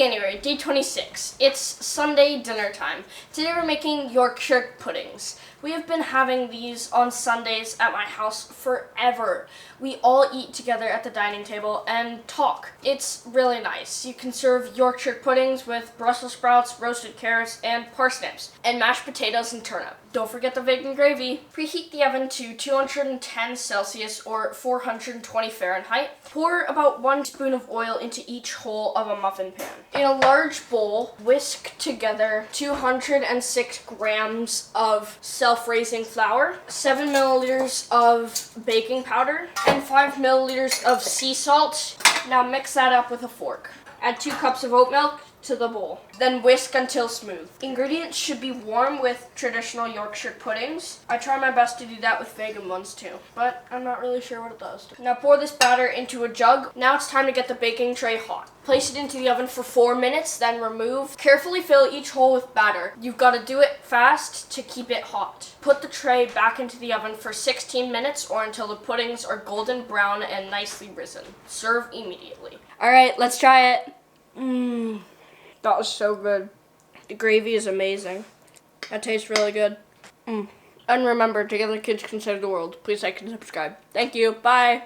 January, day 26. It's Sunday dinner time. Today we're making Yorkshire puddings. We have been having these on Sundays at my house forever. We all eat together at the dining table and talk. It's really nice. You can serve Yorkshire puddings with Brussels sprouts, roasted carrots, and parsnips, and mashed potatoes and turnip. Don't forget the vegan gravy. Preheat the oven to 210 Celsius or 420 Fahrenheit. Pour about 1 spoon of oil into each hole of a muffin pan. In a large bowl, whisk together 206 grams of self-raising flour, 7 milliliters of baking powder, and 5 milliliters of sea salt. Now mix that up with a fork. Add 2 cups of oat milk to the bowl. Then whisk until smooth. Ingredients should be warm with traditional Yorkshire puddings. I try my best to do that with vegan ones too, but I'm not really sure what it does. Now pour this batter into a jug. Now it's time to get the baking tray hot. Place it into the oven for 4 minutes, then remove. Carefully fill each hole with batter. You've got to do it fast to keep it hot. Put the tray back into the oven for 16 minutes or until the puddings are golden brown and nicely risen. Serve immediately. All right, let's try it. That was so good. The gravy is amazing. That tastes really good. And remember, together kids can save the world. Please like and subscribe. Thank you. Bye.